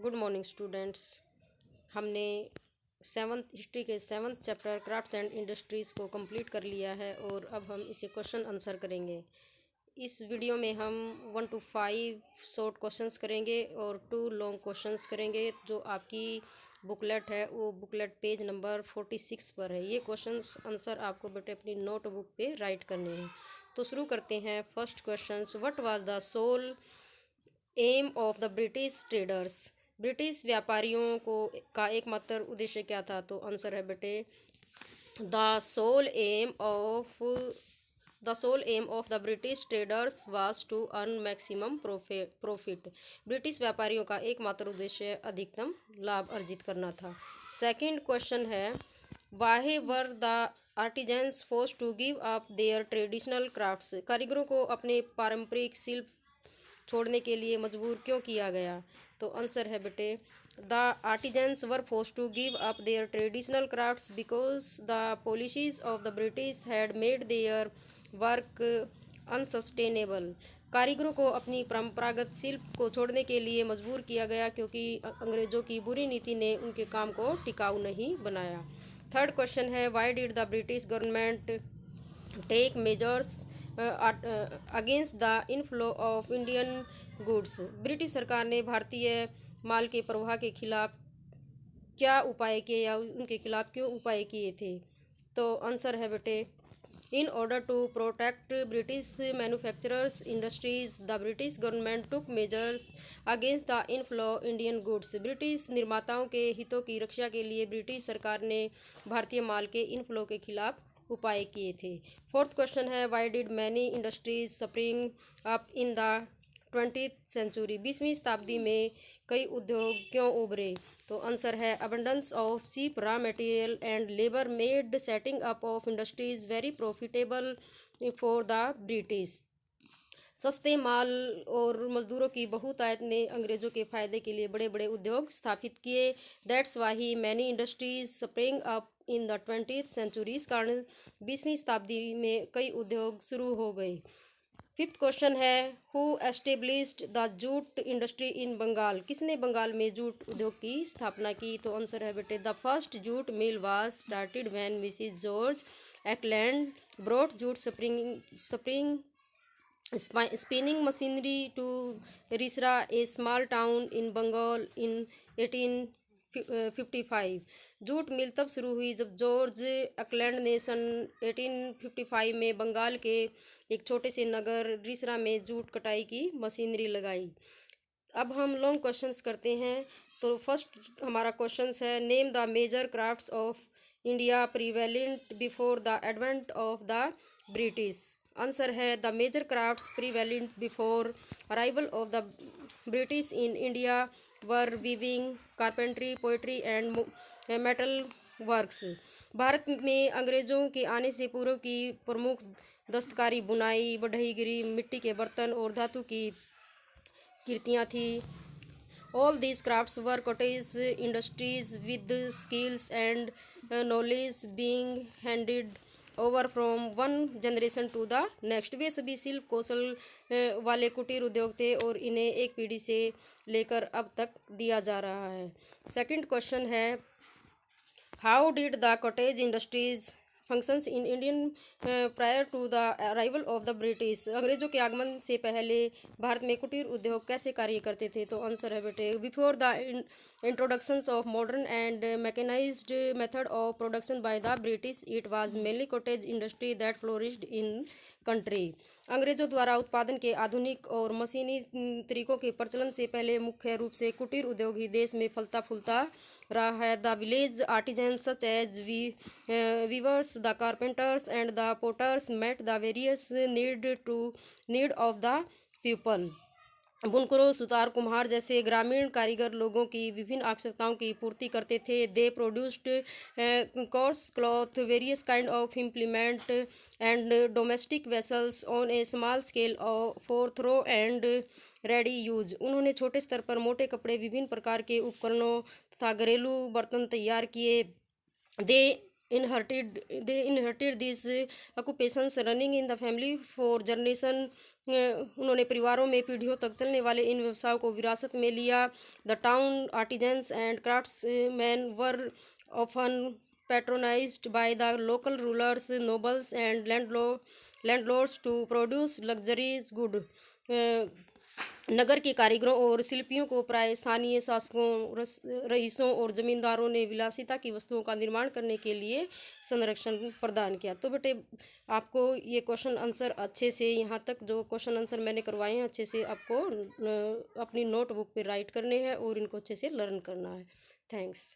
Good morning students. हमने seventh history के seventh chapter crafts and industries को complete कर लिया है और अब हम इसे क्वेश्चन आंसर करेंगे। इस वीडियो में हम 1 to 5 शॉर्ट क्वेश्चंस करेंगे और 2 लॉन्ग क्वेश्चंस करेंगे। जो आपकी बुकलेट है वो बुकलेट पेज नंबर 46 पर है। ये क्वेश्चंस आंसर आपको बेटे अपनी नोटबुक पे राइट करने हैं। तो शुरू करते हैं। First question, what was the sole aim of the British traders. ब्रिटिश व्यापारियों को का एकमात्र उद्देश्य क्या था? तो आंसर है बेटे the sole aim of the British traders was to earn maximum profit. ब्रिटिश व्यापारियों का एकमात्र उद्देश्य अधिकतम लाभ अर्जित करना था। सेकंड क्वेश्चन है, whereas the artisans force to give up their traditional crafts. कारीगरों को अपने पारंपरिक शिल्प छोड़ने के लिए मजबूर क्यों किया गया? तो आंसर है बेटे the artisans were forced to give up their traditional crafts because the policies of the British had made their work unsustainable. कारीगरों को अपनी परंपरागत शिल्प को छोड़ने के लिए मजबूर किया गया क्योंकि अंग्रेजों की बुरी नीति ने उनके काम को टिकाऊ नहीं बनाया। थर्ड क्वेश्चन है, why did the British government take measures against the inflow of Indian goods. ब्रिटिश सरकार ने भारतीय माल के प्रवाह के खिलाफ क्या उपाय किए या उनके खिलाफ क्यों उपाय किए थे? तो आंसर है बेटे in order to protect British manufacturers industries the British government took measures against the inflow Indian goods. ब्रिटिश निर्माताओं के हितों की रक्षा के लिए ब्रिटिश सरकार ने भारतीय माल के इनफ्लो के खिलाफ उपाय किए थे। फोर्थ क्वेश्चन है, why did many industries spring up in the 20th century. 20वीं शताब्दी में कई उद्योग क्यों उभरे? तो आंसर है abundance of cheap raw material and labour made setting up of industries very profitable for the British. सस्ते माल और मजदूरों की बहुतायत ने अंग्रेजों के फायदे के लिए बड़े बड़े उद्योग स्थापित किए। That's why many industries spring up in the 20th century. इस कारण 20वीं शताब्दी में कई उद्योग शुरू हो गए। फिफ्थ क्वेश्चन है, who established the jute industry in Bengal. किसने बंगाल में जूट उद्योग की स्थापना की? तो आंसर है बेटे the first jute mill was started when Mrs George Ackland brought jute spring spinning machinery to Rishra, a small town in Bengal in 1855। Jute mill तब शुरू हुई जब जॉर्ज अकलैंड ने सन 1855 में बंगाल के एक छोटे से नगर रिसरा में जूट कटाई की मशीनरी लगाई। अब हम लॉन्ग क्वेश्चंस करते हैं। तो फर्स्ट हमारा क्वेश्चंस है, name the major crafts of India prevalent before the advent of the British. Answer है the major crafts prevalent before arrival of the British in India were weaving, carpentry, poetry and metal works. भारत में अंग्रेजों के आने से पूर्व की प्रमुख दस्तकारी, बुनाई, बढ़ईगिरी, मिट्टी के बर्तन और धातु की कृतियाँ थी। All these crafts were cottage industries with skills and knowledge being handed over from one generation to the next. वे सभी शिल्प कौशल वाले कुटीर उद्योग थे और इन्हें एक पीढ़ी से लेकर अब तक दिया जा रहा है। सेकंड क्वेश्चन है, how did the cottage industries functions in Indian prior to the arrival of the British. अंग्रेजों के आगमन से पहले भारत में कुटीर उद्योग कैसे कार्य करते थे? तो आंसर है बेटे before the introductions of modern and mechanised method of production by the British it was mainly cottage industry that flourished in country. अंग्रेजों द्वारा उत्पादन के आधुनिक और मशीनी तरीकों के प्रचलन से पहले मुख्य रूप से कुटीर उद्योग ही देश में फलता फूलता रहा है। The village artisans such as weavers, the carpenters and the potters met the various need of the people. बुनकरों, सुतार, कुम्हार जैसे ग्रामीण कारीगर लोगों की विभिन्न आवश्यकताओं की पूर्ति करते थे। They produced coarse cloth, various kind of implement and domestic vessels on a small scale for throw and ready use. उन्होंने छोटे स्तर पर मोटे कपड़े, विभिन्न प्रकार के उपकरणों तथा घरेलू बर्तन तैयार किए। They inherited this occupations running in the family for generation. उन्होंने परिवारों में पीढ़ियों तक चलने वाले इन व्यवसायों को विरासत में लिया। The town artisans and craftsman were often patronized by the local rulers, nobles and landlords to produce luxurious good। नगर के कारीगरों और शिल्पियों को प्राय स्थानीय शासकों, रईसों और जमींदारों ने विलासिता की वस्तुओं का निर्माण करने के लिए संरक्षण प्रदान किया। तो बेटे आपको ये क्वेश्चन आंसर अच्छे से, यहाँ तक जो क्वेश्चन आंसर मैंने करवाए हैं अच्छे से आपको अपनी नोटबुक पे राइट करने हैं और इनको अच्छे से लर्न करना है। थैंक्स।